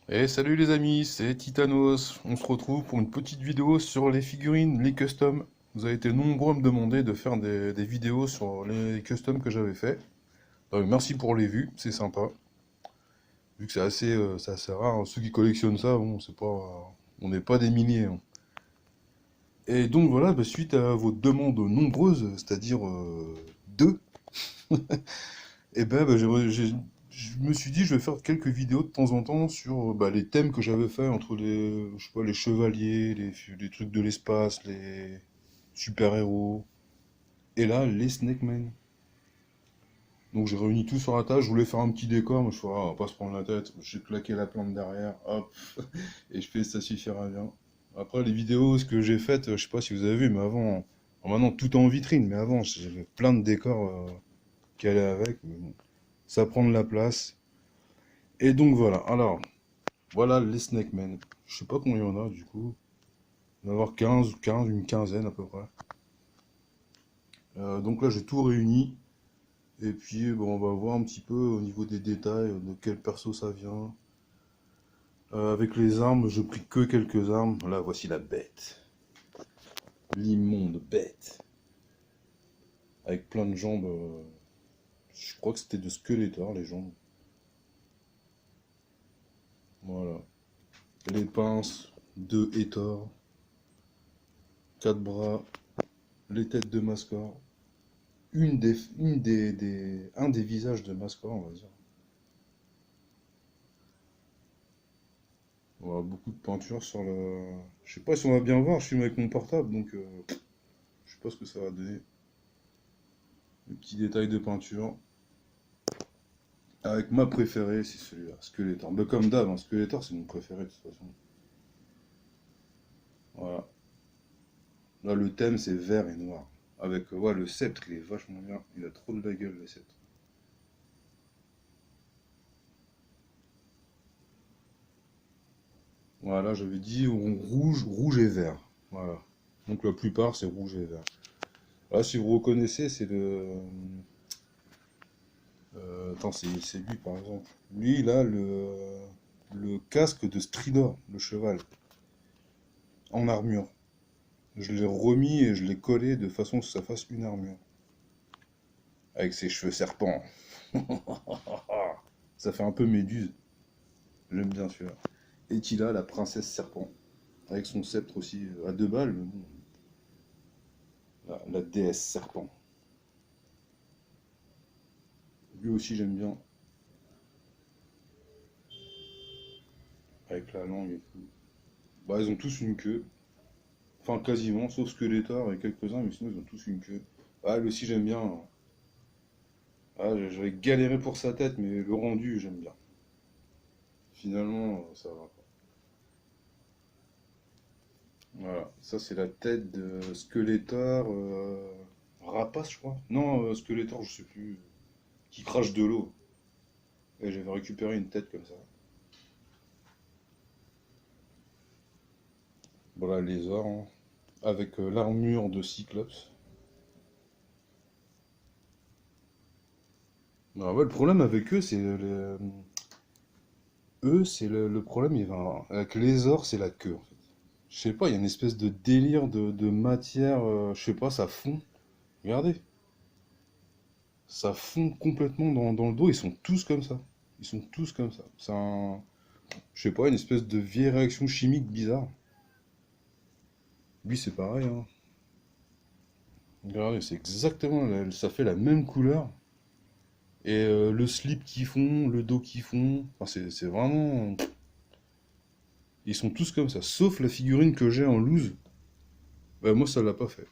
Et salut les amis, c'est Titanos. On se retrouve pour une petite vidéo sur les figurines, les customs. Vous avez été nombreux à me demander de faire des vidéos sur les customs que j'avais fait. Merci pour les vues, c'est sympa. Vu que c'est assez rare, hein. Ceux qui collectionnent ça, bon, c'est pas, on n'est pas des milliers, hein. Et donc voilà, suite à vos demandes nombreuses, c'est-à-dire deux, et je me suis dit je vais faire quelques vidéos de temps en temps sur les thèmes que j'avais fait entre je sais pas, les chevaliers, les trucs de l'espace, les super-héros, et là les Snake Men. Donc j'ai réuni tout sur la table, je voulais faire un petit décor, mais je fais, on va pas se prendre la tête, j'ai claqué la plante derrière, hop, et je fais ça suffira bien. Après les vidéos, ce que j'ai fait, je sais pas si vous avez vu, mais avant, maintenant tout est en vitrine, mais avant j'avais plein de décors qui allaient avec, mais bon, ça prend de la place. Et donc voilà, alors, voilà les Snake Men. Je sais pas combien il y en a du coup. Il va y en avoir 15, une quinzaine à peu près. Donc là j'ai tout réuni. Et puis bon, on va voir un petit peu au niveau des détails de quel perso ça vient. Avec les armes, je pris que quelques armes. Là voici la bête. L'immonde bête. Avec plein de jambes. Je crois que c'était de Skeletor les jambes. Voilà. Les pinces de Hétor. Quatre bras. Les têtes de Mascor. Un des visages de Mascor, on va dire. Voilà, beaucoup de peinture sur le... Je sais pas si on va bien voir, je filme avec mon portable, donc je sais pas ce que ça va donner. Les petits détails de peinture. Avec ma préférée, c'est celui-là, Skeletor. Mais comme d'hab, hein, Skeletor, c'est mon préféré de toute façon. Voilà. Là, le thème, c'est vert et noir. Avec ouais, le sceptre, il est vachement bien. Il a trop de la gueule, le sceptre. Voilà, j'avais dit rouge, rouge et vert. Voilà. Donc la plupart, c'est rouge et vert. Là, si vous reconnaissez, c'est le... attends, c'est lui par exemple. Lui, il a le casque de Stridor, le cheval, en armure. Je l'ai remis et je l'ai collé de façon que ça fasse une armure. Avec ses cheveux serpents. Ça fait un peu méduse. J'aime bien celui-là. Et Tila, la princesse serpent. Avec son sceptre aussi à deux balles. Mais bon, la déesse serpent. Lui aussi, j'aime bien. Avec la langue et tout. Bah, ils ont tous une queue. Enfin, quasiment, sauf Skeletor et quelques-uns, mais sinon, ils ont tous une queue. Ah, lui aussi, j'aime bien. Ah, j'avais galéré pour sa tête, mais le rendu, j'aime bien. Finalement, ça va. Voilà, ça c'est la tête de Skeletor, Rapace, je crois. Non, Skeletor, je sais plus. Qui crache de l'eau. Et j'avais récupéré une tête comme ça. Voilà les ors, hein, avec l'armure de Cyclops. Alors, ouais, le problème avec eux, c'est le problème, avec les ors, c'est la queue, en fait. Je sais pas, il y a une espèce de délire de matière, je sais pas, ça fond. Regardez, ça fond complètement dans le dos, ils sont tous comme ça. Ils sont tous comme ça. C'est un, je sais pas, une espèce de vieille réaction chimique bizarre. Lui, c'est pareil, hein. Regardez, c'est exactement, ça fait la même couleur. Et le slip qu'ils font, le dos qu'ils font, enfin, c'est vraiment... Ils sont tous comme ça, sauf la figurine que j'ai en loose. Bah, moi, ça l'a pas fait.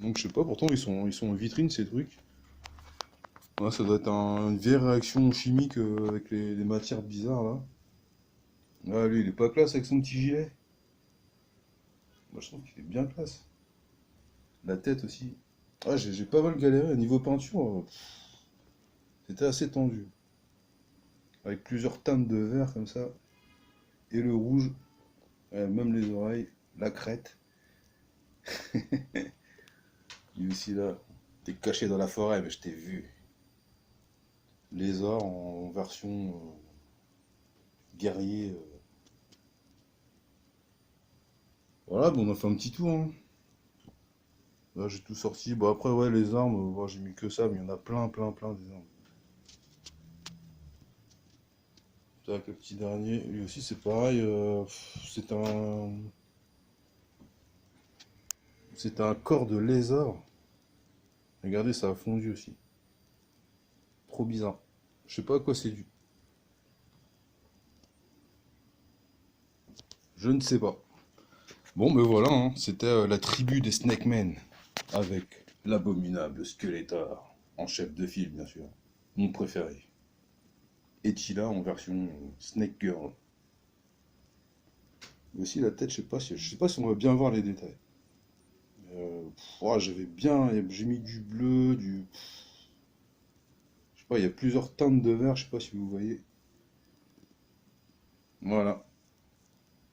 Donc, je sais pas, pourtant, ils sont en vitrine, ces trucs. Ouais, ça doit être une vieille réaction chimique avec les matières bizarres, là. Ah, lui, il est pas classe avec son petit gilet. Moi, je trouve qu'il est bien classe. La tête aussi. Ah, j'ai pas mal galéré. Niveau peinture, c'était assez tendu. Avec plusieurs teintes de vert comme ça. Et le rouge, même les oreilles, la crête. Lui aussi là, t'es caché dans la forêt, mais je t'ai vu. Les ors en version guerrier. Voilà, bon, on a fait un petit tour, hein. Là, j'ai tout sorti. Bon, après, ouais, les armes, bon, j'ai mis que ça, mais il y en a plein, plein, plein des armes. Tac, le petit dernier, lui aussi, c'est pareil. C'est un corps de lézard. Regardez, ça a fondu aussi. Trop bizarre. Je sais pas à quoi c'est dû. Je ne sais pas. Bon, ben voilà, hein, c'était la tribu des Snake Men. Avec l'abominable Skeletor. En chef de file, bien sûr. Mon préféré. Et Tila en version Snake Girl. Aussi la tête, je sais pas si on va bien voir les détails. J'avais bien, j'ai mis du bleu, je sais pas, il y a plusieurs teintes de vert, je sais pas si vous voyez. Voilà.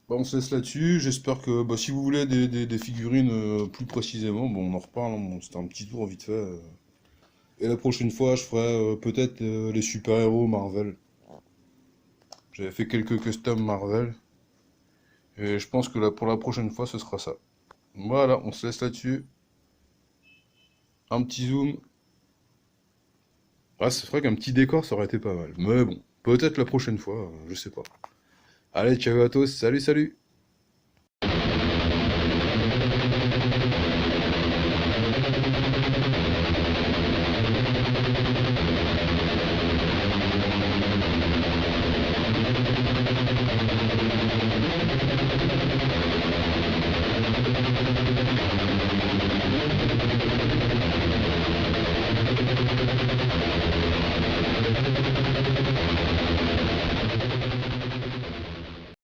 Bah, on se laisse là-dessus. J'espère que bah, si vous voulez des figurines plus précisément, bon, on en reparle, hein. Bon, c'était un petit tour vite fait. Et la prochaine fois, je ferai peut-être les super-héros Marvel. J'avais fait quelques customs Marvel. Et je pense que là, pour la prochaine fois, ce sera ça. Voilà, on se laisse là-dessus. Un petit zoom. Ah, c'est vrai qu'un petit décor, ça aurait été pas mal. Mais bon, peut-être la prochaine fois, je sais pas. Allez, ciao à tous, salut, salut!